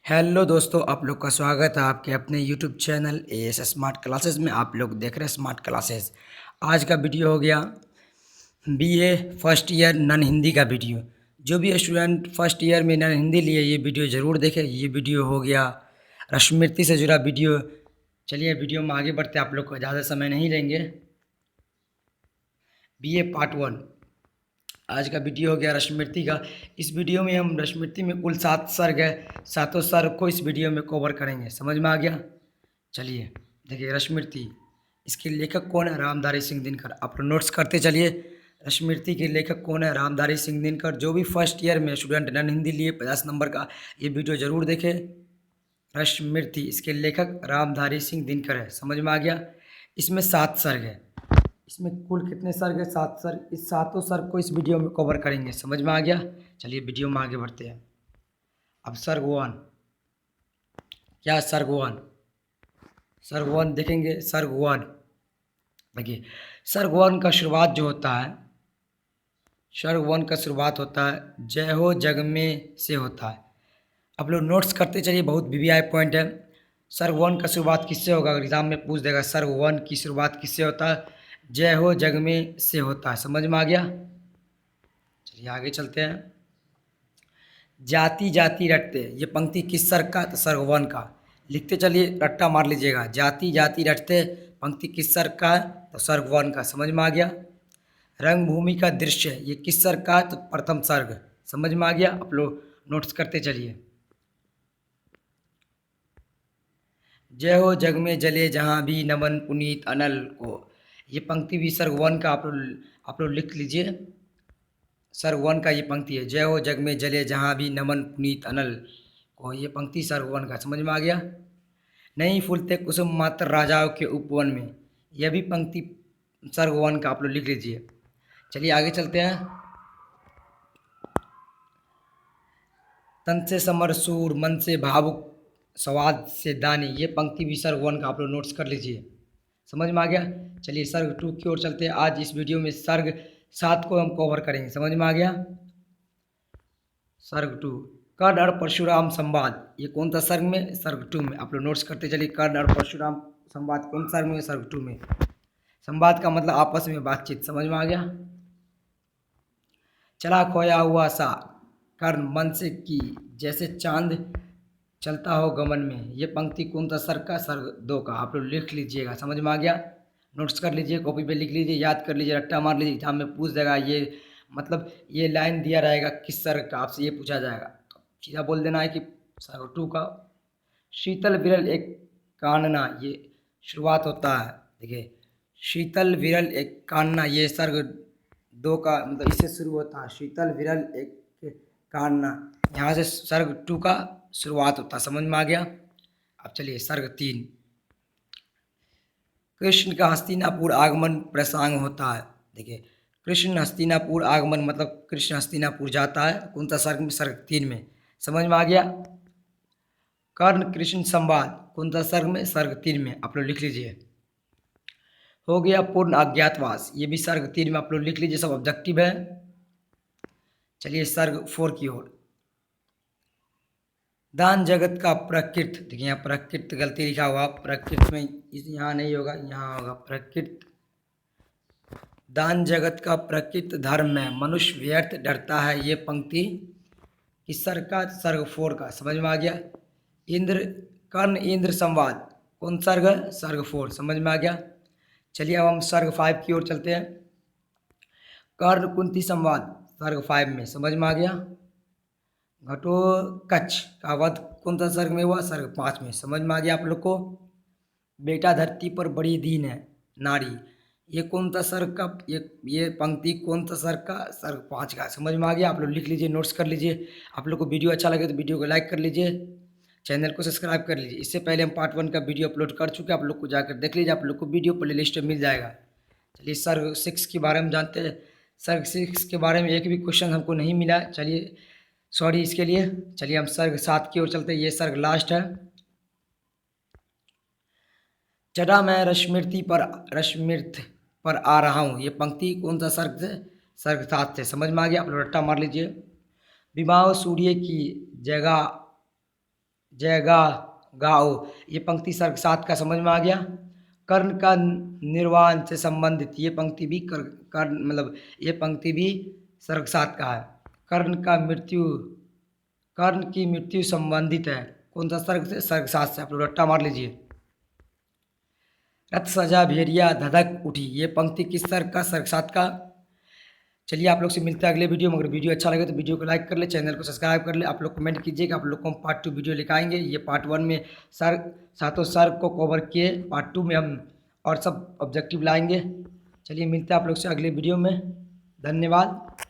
Hello दोस्तों, आप लोग का स्वागत है आपके अपने YouTube channel as smart classes में। आप लोग देख रहे हैं स्मार्ट क्लासेस। आज का वीडियो हो गया BA first year non Hindi का वीडियो। जो भी स्टूडेंट फर्स्ट ईयर में नन हिंदी लिए ये वीडियो ज़रूर देखें। ये वीडियो हो गया रश्मिरती से जुड़ा वीडियो। चलिए वीडियो में आगे बढ़ते, आप लोग को ज़्यादा समय नहीं लेंगे। बीए पार्ट 1 आज का वीडियो हो गया रश्मिरती का। इस वीडियो में हम रश्मिरती में कुल 7 सर्ग है, सातों सर्ग को इस वीडियो में कवर करेंगे। समझ में आ गया? चलिए देखिए रश्मिरती, इसके लेखक कौन है? रामधारी सिंह दिनकर। आप लोग नोट्स करते चलिए। रश्मिरती के लेखक कौन है? रामधारी सिंह दिनकर। जो भी फर्स्ट ईयर में स्टूडेंट नन हिंदी लिए 50 नंबर का ये वीडियो ज़रूर देखें। रश्मिरती, इसके लेखक रामधारी सिंह दिनकर है। समझ में आ गया? इसमें 7 सर्ग है। इसमें कुल कितने सर्ग है? 7 सर्ग। इस सातों सर्ग को इस वीडियो में कवर करेंगे। समझ में आ गया? चलिए वीडियो में आगे बढ़ते हैं। अब सर्ग 1, क्या सर्ग 1? सर्ग 1 देखेंगे। सर्ग 1 देखिए, सर्ग 1 का शुरुआत जो होता है, सर्ग 1 का शुरुआत होता है जय हो जग में से होता है। आप लोग नोट्स करते चलिए, बहुत वीवीआई पॉइंट है। सर्ग 1 का शुरुआत किससे होगा? अगर एग्जाम में पूछ देगा सर्ग 1 की शुरुआत किससे होता है? जय हो जग में से होता है। समझ में आ गया? चलिए आगे चलते हैं। जाति जाति रटते, ये पंक्ति किस सर्ग का? तो सर्ग 1 का। लिखते चलिए, रट्टा मार लीजिएगा। जाति जाति रटते पंक्ति किस सर्ग का है? तो सर्ग 1 का। समझ में आ गया? रंगभूमि का दृश्य, ये किस सर्ग का है? तो प्रथम सर्ग। समझ में आ गया? आप लोग नोट्स करते चलिए। जय हो जग में जले जहाँ भी नमन पुनीत अनल को, ये पंक्ति भी सर्ग 1 का। आप लोग लिख लीजिए। सर्ग 1 का ये पंक्ति है, जय हो जग में जले जहाँ भी नमन पुनीत अनल को, ये पंक्ति सर्ग 1 का। समझ में आ गया? नहीं फूलते कुसुम मात्र राजाओं के उपवन में, यह भी पंक्ति सर्ग 1 का। आप लोग लिख लीजिए। चलिए आगे चलते हैं। तन से समर सूर मन से भावुक स्वाद से दानी, ये पंक्ति भी सर्ग 1 का। आप लोग नोट्स कर लीजिए। समझ में आ गया? चलिए सर्ग 2 की ओर चलते हैं। आज इस वीडियो में सर्ग 7 को हम कवर करेंगे। समझ में आ गया? सर्ग 2, कर्ण और परशुराम संवाद, ये कौन सा सर्ग में? सर्ग 2 में। आप लोग नोट्स करते चलिए। कर्ण और परशुराम संवाद कौन सर्ग में? सर्ग 2 में। संवाद का मतलब आपस में बातचीत। समझ में आ गया? चला खोया हुआ सा कर्ण मन से की, जैसे चांद चलता हो गमन में, ये पंक्ति कौन सा सर्ग का? सर्ग 2 का। आप लोग लिख लीजिएगा। समझ में आ गया? नोट्स कर लीजिए, कॉपी पे लिख लीजिए, याद कर लीजिए, रट्टा मार लीजिए। एग्जाम में पूछ देगा ये, मतलब ये लाइन दिया रहेगा किस सर्ग का, आपसे ये पूछा जाएगा तो सीधा बोल देना है कि सर्ग 2 का। शीतल विरल एक कानना, ये शुरुआत होता है। देखिए, शीतल विरल एक कानना, ये सर्ग 2 का, मतलब इससे शुरू होता है। शीतल विरल एक कानना, यहाँ से सर्ग 2 का शुरुआत होता है। समझ में आ गया? अब चलिए सर्ग 3, कृष्ण का हस्तिनापुर आगमन प्रसंग होता है। देखिए, कृष्ण हस्तिनापुर आगमन मतलब कृष्ण हस्तिनापुर जाता है। कौन सा सर्ग में? सर्ग 3 में। समझ में आ गया? कर्ण कृष्ण संवाद कौन सा सर्ग में? सर्ग 3 में। आप लोग लिख लीजिए। हो गया पूर्ण अज्ञातवास, ये भी सर्ग 3 में। आप लोग लिख लीजिए, सब ऑब्जेक्टिव है। चलिए सर्ग 4 की ओर। दान जगत का प्रकृत, देखिए यहाँ प्रकृत गलती लिखा हुआ, प्रकृत में यहाँ नहीं होगा, यहाँ होगा प्रकृत। दान जगत का प्रकृत धर्म में मनुष्य व्यर्थ डरता है, ये पंक्ति किस सर्ग का? सर्ग 4 का। समझ में आ गया? इंद्र, कर्ण इंद्र संवाद कौन सर्ग है? सर्ग 4। समझ में आ गया? चलिए अब हम सर्ग 5 की ओर चलते हैं। कर्ण कुंती संवाद सर्ग 5 में। समझ में आ गया? घटोत्कच का वध कौन सा सर्ग में हुआ? सर्ग 5 में। समझ में आ गया आप लोग को? बेटा धरती पर बड़ी दीन है नारी, ये कौन सा सर्ग का? ये पंक्ति कौन सा सर्ग का? सर्ग 5 का। समझ में आ गया? आप लोग लिख लीजिए, नोट्स कर लीजिए। आप लोग को वीडियो अच्छा लगे तो वीडियो को लाइक कर लीजिए, चैनल को सब्सक्राइब कर लीजिए। इससे पहले हम पार्ट 1 का वीडियो अपलोड कर चुके हैं, आप लोग को जाकर देख लीजिए। आप लोग को वीडियो प्ले लिस्ट में मिल जाएगा। चलिए सर्ग 6 के बारे में जानते हैं। सर्ग 6 के बारे में एक भी क्वेश्चन हमको नहीं मिला, चलिए सॉरी इसके लिए। चलिए हम सर्ग 7 की ओर चलते हैं, ये सर्ग लास्ट है। चढ़ा मैं रश्मिर्थ पर आ रहा हूँ, ये पंक्ति कौन सा सर्ग से? सर्ग 7 से। समझ में आ गया? आप लोग रट्टा मार लीजिए। विवाह सूर्य की जगह जयगा गाओ, ये पंक्ति सर्ग 7 का समझ में आ गया। कर्ण का निर्वाण से संबंधित ये पंक्ति भी कर्ण मतलब ये पंक्ति भी सर्ग 7 का है। कर्ण की मृत्यु संबंधित है, कौन सा सर्ग से? सर्ग 7 से। आप लोग रट्टा मार लीजिए। रथ सजा भेड़िया धधक उठी, ये पंक्ति किस सर्ग का? सर्ग 7 का। चलिए आप लोग से मिलते हैं अगले वीडियो में। अगर वीडियो अच्छा लगे तो वीडियो को लाइक कर ले, चैनल को सब्सक्राइब कर ले। आप लोग कमेंट कीजिएगा, आप लोग को हम पार्ट 2 वीडियो लिखाएंगे। ये पार्ट 1 में सर्ग सातों सर्ग को कवर किए, पार्ट 2 में हम और सब ऑब्जेक्टिव लाएंगे। चलिए मिलते हैं आप लोग से अगले वीडियो में। धन्यवाद।